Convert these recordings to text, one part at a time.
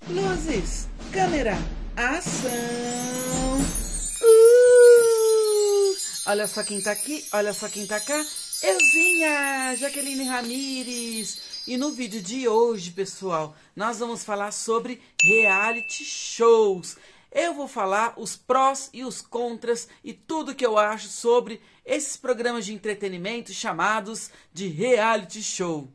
Luzes, câmera, ação! Olha só quem tá aqui, olha só quem tá cá. Euzinha, Jaqueline Ramires. E no vídeo de hoje, pessoal, nós vamos falar sobre reality shows. Eu vou falar os prós e os contras e tudo que eu acho sobre esses programas de entretenimento chamados de reality show.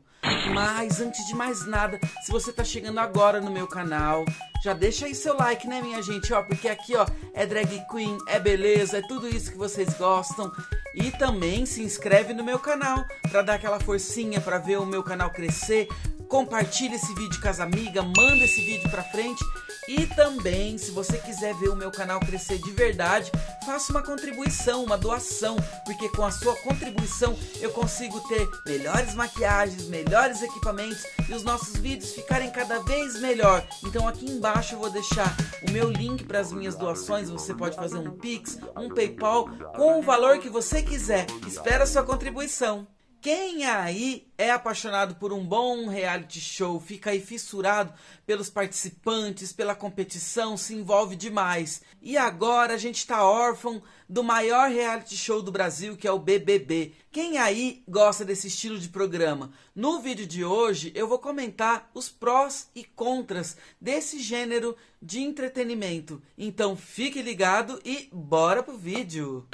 Mas antes de mais nada, se você tá chegando agora no meu canal, já deixa aí seu like, né, minha gente, ó, porque aqui, ó, é drag queen, é beleza, é tudo isso que vocês gostam. E também se inscreve no meu canal pra dar aquela forcinha pra ver o meu canal crescer. Compartilha esse vídeo com as amigas, manda esse vídeo pra frente. E também, se você quiser ver o meu canal crescer de verdade, faça uma contribuição, uma doação, porque com a sua contribuição eu consigo ter melhores maquiagens, melhores equipamentos e os nossos vídeos ficarem cada vez melhor. Então aqui embaixo eu vou deixar o meu link para as minhas doações. Você pode fazer um Pix, um PayPal, com o valor que você quiser. Espero a sua contribuição. Quem aí é apaixonado por um bom reality show, fica aí fissurado pelos participantes, pela competição, se envolve demais. E agora a gente está órfão do maior reality show do Brasil, que é o BBB. Quem aí gosta desse estilo de programa? No vídeo de hoje eu vou comentar os prós e contras desse gênero de entretenimento. Então fique ligado e bora pro vídeo!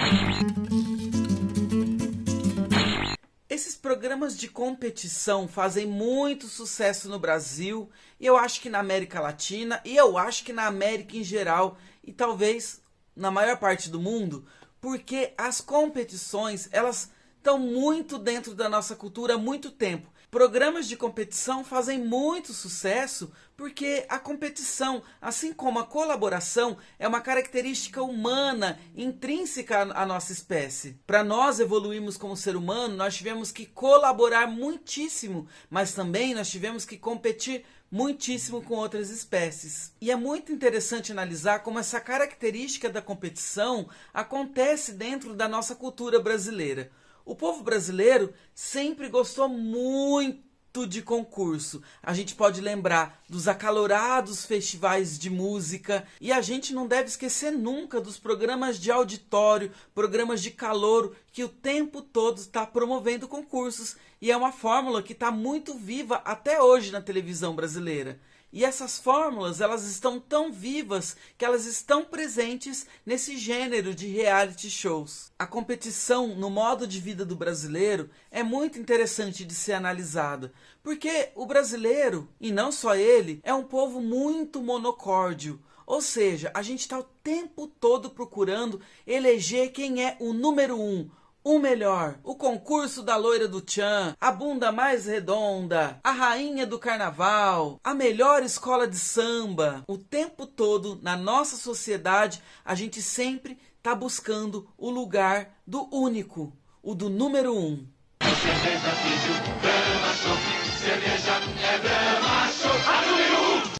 Esses programas de competição fazem muito sucesso no Brasil, e eu acho que na América Latina, e eu acho que na América em geral, e talvez na maior parte do mundo, porque as competições, elas estão muito dentro da nossa cultura há muito tempo. Programas de competição fazem muito sucesso porque a competição, assim como a colaboração, é uma característica humana, intrínseca à nossa espécie. Para nós evoluirmos como ser humano, nós tivemos que colaborar muitíssimo, mas também nós tivemos que competir muitíssimo com outras espécies. E é muito interessante analisar como essa característica da competição acontece dentro da nossa cultura brasileira. O povo brasileiro sempre gostou muito de concurso. A gente pode lembrar dos acalorados festivais de música e a gente não deve esquecer nunca dos programas de auditório, programas de calouro que o tempo todo está promovendo concursos. E é uma fórmula que está muito viva até hoje na televisão brasileira. E essas fórmulas, elas estão tão vivas que elas estão presentes nesse gênero de reality shows. A competição no modo de vida do brasileiro é muito interessante de ser analisada, porque o brasileiro, e não só ele, é um povo muito monocórdio. Ou seja, a gente está o tempo todo procurando eleger quem é o número um, o melhor, o concurso da loira do tchan, a bunda mais redonda, a rainha do carnaval, a melhor escola de samba. O tempo todo, na nossa sociedade, a gente sempre está buscando o lugar do único, o do número um.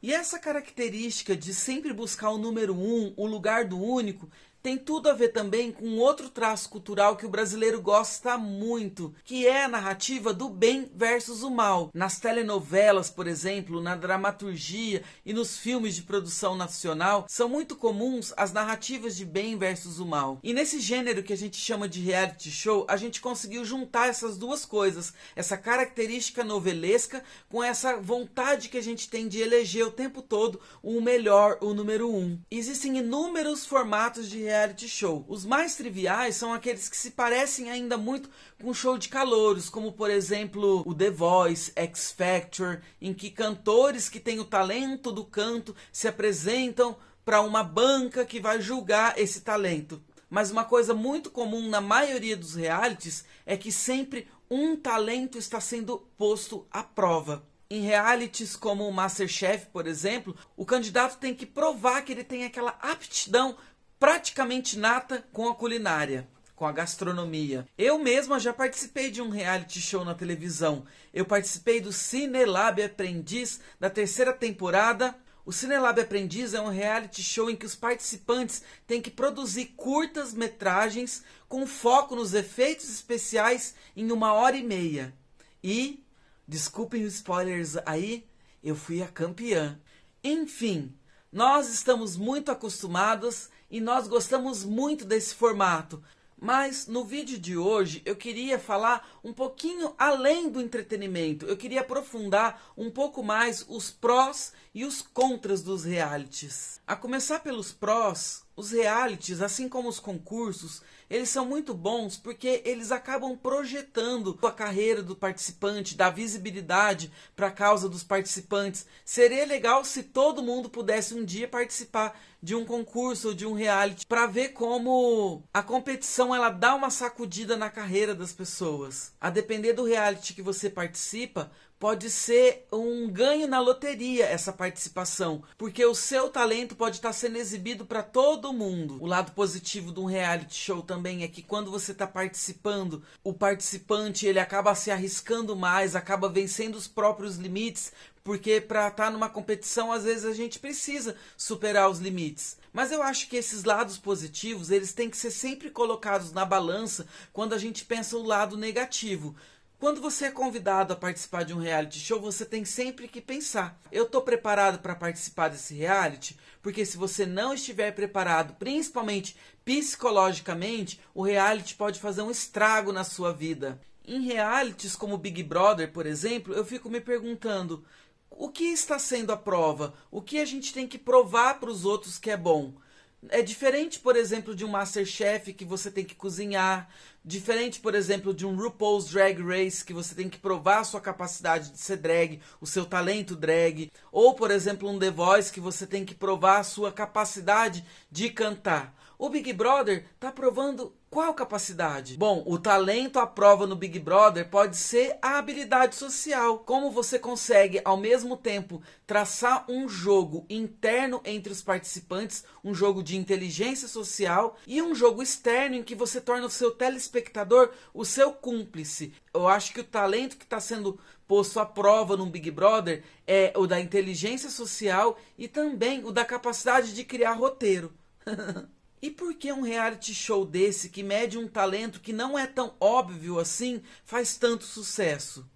E essa característica de sempre buscar o número um, o lugar do único, tem tudo a ver também com outro traço cultural que o brasileiro gosta muito, que é a narrativa do bem versus o mal. Nas telenovelas, por exemplo, na dramaturgia e nos filmes de produção nacional, são muito comuns as narrativas de bem versus o mal. E nesse gênero que a gente chama de reality show, a gente conseguiu juntar essas duas coisas, essa característica novelesca com essa vontade que a gente tem de eleger o tempo todo o melhor, o número um. Existem inúmeros formatos de reality show. Os mais triviais são aqueles que se parecem ainda muito com show de calouros, como por exemplo o The Voice, X Factor, em que cantores que têm o talento do canto se apresentam para uma banca que vai julgar esse talento. Mas uma coisa muito comum na maioria dos realities é que sempre um talento está sendo posto à prova. Em realities como o MasterChef, por exemplo, o candidato tem que provar que ele tem aquela aptidão praticamente nata com a culinária, com a gastronomia. Eu mesma já participei de um reality show na televisão. Eu participei do Cinelab Aprendiz da 3ª temporada. O Cinelab Aprendiz é um reality show em que os participantes têm que produzir curtas-metragens com foco nos efeitos especiais em 1h30. E, desculpem os spoilers aí, eu fui a campeã. Enfim, nós estamos muito acostumados e nós gostamos muito desse formato. Mas no vídeo de hoje eu queria falar um pouquinho além do entretenimento. Eu queria aprofundar um pouco mais os prós e os contras dos realities. A começar pelos prós, os realities, assim como os concursos, eles são muito bons porque eles acabam projetando a carreira do participante, da visibilidade para a causa dos participantes. Seria legal se todo mundo pudesse um dia participar de um concurso ou de um reality para ver como a competição ela dá uma sacudida na carreira das pessoas. A depender do reality que você participa, pode ser um ganho na loteria essa participação, porque o seu talento pode estar sendo exibido para todo mundo. O lado positivo de um reality show também é que quando você está participando, o participante ele acaba se arriscando mais, acaba vencendo os próprios limites, porque para estar numa competição às vezes a gente precisa superar os limites. Mas eu acho que esses lados positivos eles têm que ser sempre colocados na balança quando a gente pensa o lado negativo. Quando você é convidado a participar de um reality show, você tem sempre que pensar: eu estou preparado para participar desse reality? Porque se você não estiver preparado, principalmente psicologicamente, o reality pode fazer um estrago na sua vida. Em realities como Big Brother, por exemplo, eu fico me perguntando: o que está sendo a prova? O que a gente tem que provar para os outros que é bom? É diferente, por exemplo, de um MasterChef que você tem que cozinhar. Diferente, por exemplo, de um RuPaul's Drag Race que você tem que provar a sua capacidade de ser drag, o seu talento drag. Ou, por exemplo, um The Voice que você tem que provar a sua capacidade de cantar. O Big Brother está provando qual capacidade? Bom, o talento à prova no Big Brother pode ser a habilidade social. Como você consegue, ao mesmo tempo, traçar um jogo interno entre os participantes, um jogo de inteligência social, e um jogo externo em que você torna o seu telespectador o seu cúmplice. Eu acho que o talento que está sendo posto à prova no Big Brother é o da inteligência social e também o da capacidade de criar roteiro. E por que um reality show desse, que mede um talento que não é tão óbvio assim, faz tanto sucesso?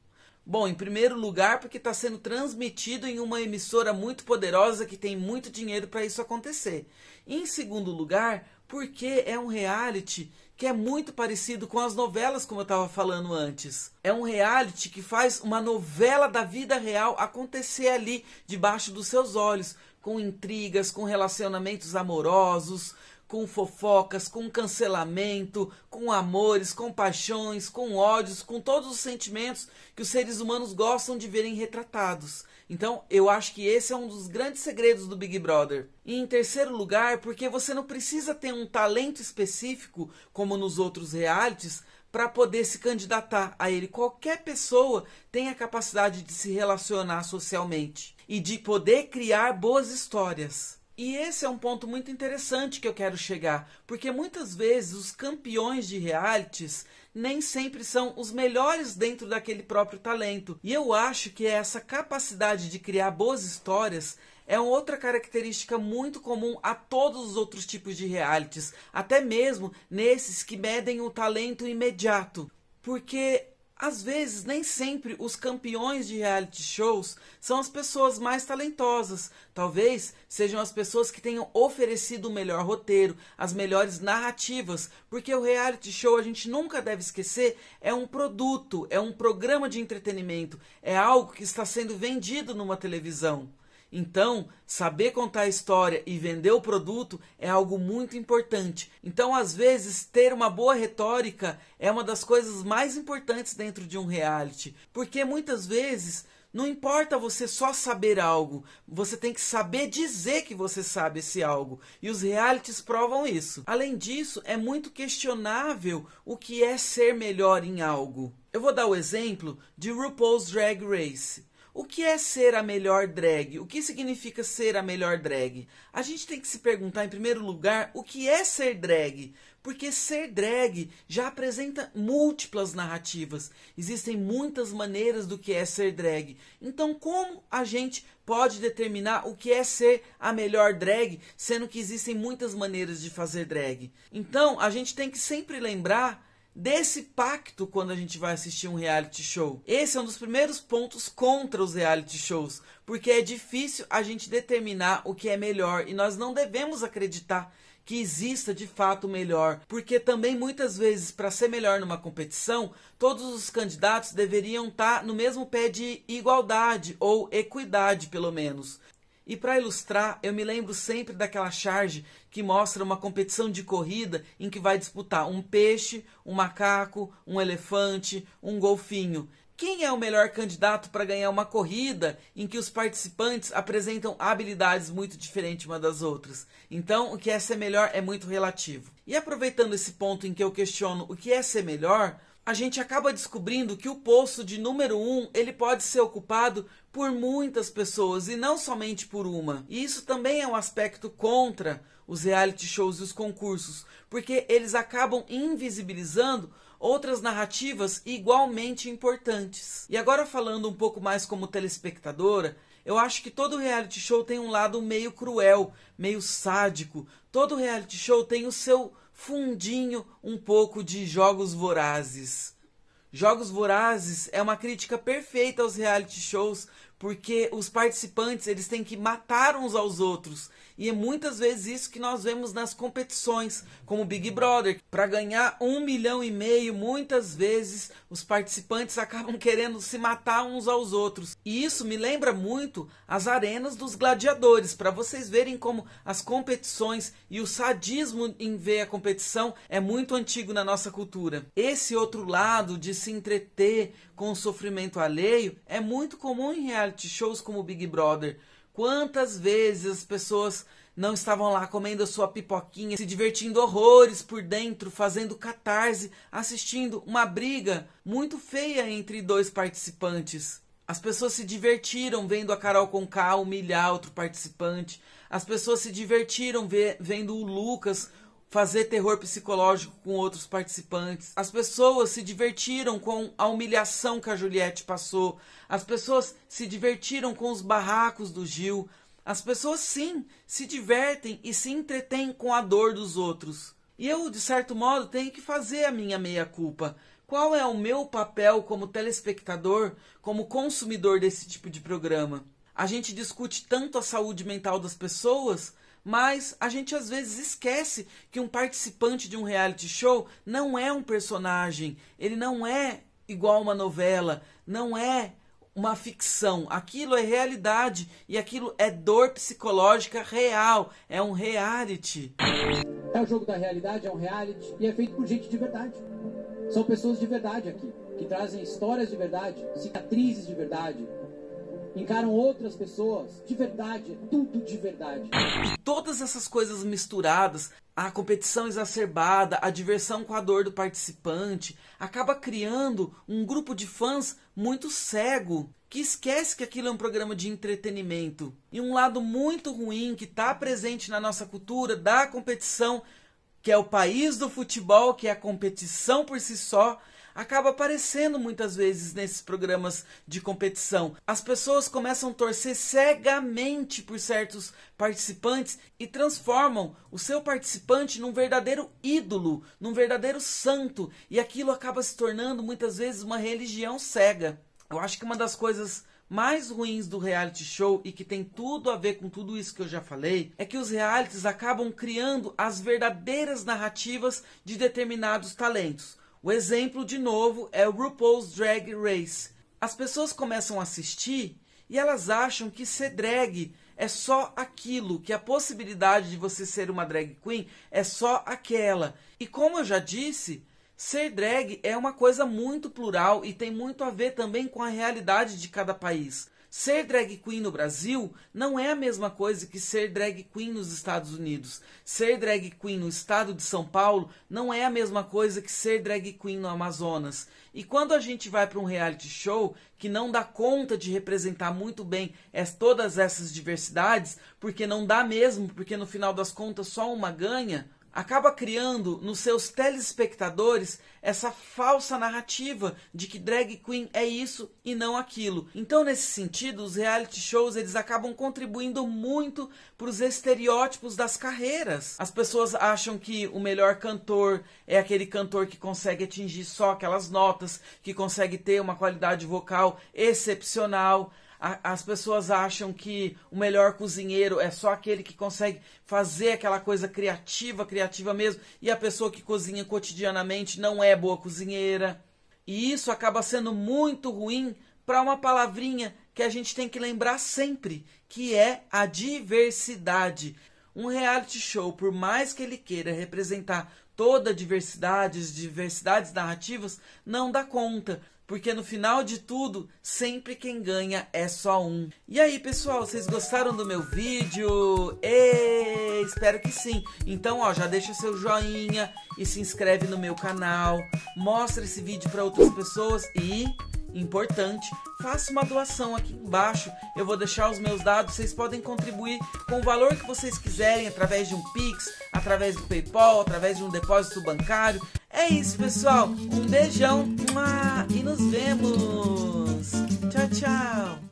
Bom, em primeiro lugar, porque está sendo transmitido em uma emissora muito poderosa que tem muito dinheiro para isso acontecer. E em segundo lugar, porque é um reality que é muito parecido com as novelas, como eu estava falando antes. É um reality que faz uma novela da vida real acontecer ali, debaixo dos seus olhos, com intrigas, com relacionamentos amorosos, com fofocas, com cancelamento, com amores, com paixões, com ódios, com todos os sentimentos que os seres humanos gostam de verem retratados. Então, eu acho que esse é um dos grandes segredos do Big Brother. E em terceiro lugar, porque você não precisa ter um talento específico, como nos outros realities, para poder se candidatar a ele. Qualquer pessoa tem a capacidade de se relacionar socialmente e de poder criar boas histórias. E esse é um ponto muito interessante que eu quero chegar, porque muitas vezes os campeões de realities nem sempre são os melhores dentro daquele próprio talento. E eu acho que essa capacidade de criar boas histórias é uma outra característica muito comum a todos os outros tipos de realities, até mesmo nesses que medem o talento imediato. Porque às vezes, nem sempre os campeões de reality shows são as pessoas mais talentosas. Talvez sejam as pessoas que tenham oferecido o melhor roteiro, as melhores narrativas, porque o reality show, a gente nunca deve esquecer, é um produto, é um programa de entretenimento, é algo que está sendo vendido numa televisão. Então, saber contar a história e vender o produto é algo muito importante. Então, às vezes, ter uma boa retórica é uma das coisas mais importantes dentro de um reality. Porque muitas vezes não importa você só saber algo, você tem que saber dizer que você sabe esse algo. E os realities provam isso. Além disso, é muito questionável o que é ser melhor em algo. Eu vou dar o exemplo de RuPaul's Drag Race. O que é ser a melhor drag? O que significa ser a melhor drag? A gente tem que se perguntar, em primeiro lugar, o que é ser drag? Porque ser drag já apresenta múltiplas narrativas. Existem muitas maneiras do que é ser drag. Então, como a gente pode determinar o que é ser a melhor drag, sendo que existem muitas maneiras de fazer drag? Então, a gente tem que sempre lembrar desse pacto quando a gente vai assistir um reality show. Esse é um dos primeiros pontos contra os reality shows, porque é difícil a gente determinar o que é melhor e nós não devemos acreditar que exista de fato o melhor, porque também muitas vezes para ser melhor numa competição, todos os candidatos deveriam estar no mesmo pé de igualdade ou equidade pelo menos. E para ilustrar, eu me lembro sempre daquela charge que mostra uma competição de corrida em que vai disputar um peixe, um macaco, um elefante, um golfinho. Quem é o melhor candidato para ganhar uma corrida em que os participantes apresentam habilidades muito diferentes uma das outras? Então, o que é ser melhor é muito relativo. E aproveitando esse ponto em que eu questiono o que é ser melhor, a gente acaba descobrindo que o posto de número 1, ele pode ser ocupado por muitas pessoas e não somente por uma. E isso também é um aspecto contra os reality shows e os concursos, porque eles acabam invisibilizando outras narrativas igualmente importantes. E agora falando um pouco mais como telespectadora, eu acho que todo reality show tem um lado meio cruel, meio sádico. Todo reality show tem o seu fundinho um pouco de Jogos Vorazes. Jogos Vorazes é uma crítica perfeita aos reality shows, porque os participantes eles têm que matar uns aos outros. E é muitas vezes isso que nós vemos nas competições, como Big Brother. Para ganhar 1,5 milhão, muitas vezes os participantes acabam querendo se matar uns aos outros. E isso me lembra muito as arenas dos gladiadores, para vocês verem como as competições e o sadismo em ver a competição é muito antigo na nossa cultura. Esse outro lado de se entreter com o sofrimento alheio é muito comum em reality shows como Big Brother. Quantas vezes as pessoas não estavam lá comendo a sua pipoquinha, se divertindo horrores por dentro, fazendo catarse, assistindo uma briga muito feia entre dois participantes. As pessoas se divertiram vendo a Carol Conká humilhar outro participante. As pessoas se divertiram vendo o Lucas fazer terror psicológico com outros participantes. As pessoas se divertiram com a humilhação que a Juliette passou. As pessoas se divertiram com os barracos do Gil. As pessoas, sim, se divertem e se entretêm com a dor dos outros. E eu, de certo modo, tenho que fazer a minha meia-culpa. Qual é o meu papel como telespectador, como consumidor desse tipo de programa? A gente discute tanto a saúde mental das pessoas, mas a gente às vezes esquece que um participante de um reality show não é um personagem, ele não é igual uma novela, não é uma ficção, aquilo é realidade e aquilo é dor psicológica real, é um reality. É o jogo da realidade, é um reality e é feito por gente de verdade. São pessoas de verdade aqui, que trazem histórias de verdade, cicatrizes de verdade, encaram outras pessoas de verdade, é tudo de verdade. E todas essas coisas misturadas, a competição exacerbada, a diversão com a dor do participante, acaba criando um grupo de fãs muito cego, que esquece que aquilo é um programa de entretenimento. E um lado muito ruim que está presente na nossa cultura da competição, que é o país do futebol, que é a competição por si só, acaba aparecendo muitas vezes nesses programas de competição. As pessoas começam a torcer cegamente por certos participantes e transformam o seu participante num verdadeiro ídolo, num verdadeiro santo, e aquilo acaba se tornando muitas vezes uma religião cega. Eu acho que uma das coisas mais ruins do reality show e que tem tudo a ver com tudo isso que eu já falei é que os realities acabam criando as verdadeiras narrativas de determinados talentos. O exemplo, de novo, é o RuPaul's Drag Race. As pessoas começam a assistir e elas acham que ser drag é só aquilo, que a possibilidade de você ser uma drag queen é só aquela. E como eu já disse, ser drag é uma coisa muito plural e tem muito a ver também com a realidade de cada país. Ser drag queen no Brasil não é a mesma coisa que ser drag queen nos Estados Unidos. Ser drag queen no estado de São Paulo não é a mesma coisa que ser drag queen no Amazonas. E quando a gente vai para um reality show que não dá conta de representar muito bem todas essas diversidades, porque não dá mesmo, porque no final das contas só uma ganha, acaba criando nos seus telespectadores essa falsa narrativa de que drag queen é isso e não aquilo. Então, nesse sentido, os reality shows eles acabam contribuindo muito para os estereótipos das carreiras. As pessoas acham que o melhor cantor é aquele cantor que consegue atingir só aquelas notas, que consegue ter uma qualidade vocal excepcional. As pessoas acham que o melhor cozinheiro é só aquele que consegue fazer aquela coisa criativa mesmo, e a pessoa que cozinha cotidianamente não é boa cozinheira. E isso acaba sendo muito ruim para uma palavrinha que a gente tem que lembrar sempre, que é a diversidade. Um reality show, por mais que ele queira representar toda a diversidade, as diversidades narrativas, não dá conta. Porque no final de tudo, sempre quem ganha é só um. E aí, pessoal, vocês gostaram do meu vídeo? Espero que sim. Então, ó, já deixa seu joinha e se inscreve no meu canal. Mostra esse vídeo para outras pessoas e, importante, faça uma doação aqui embaixo. Eu vou deixar os meus dados, vocês podem contribuir com o valor que vocês quiserem, através de um Pix, através do PayPal, através de um depósito bancário. É isso, pessoal. Um beijão e nos vemos. Tchau, tchau.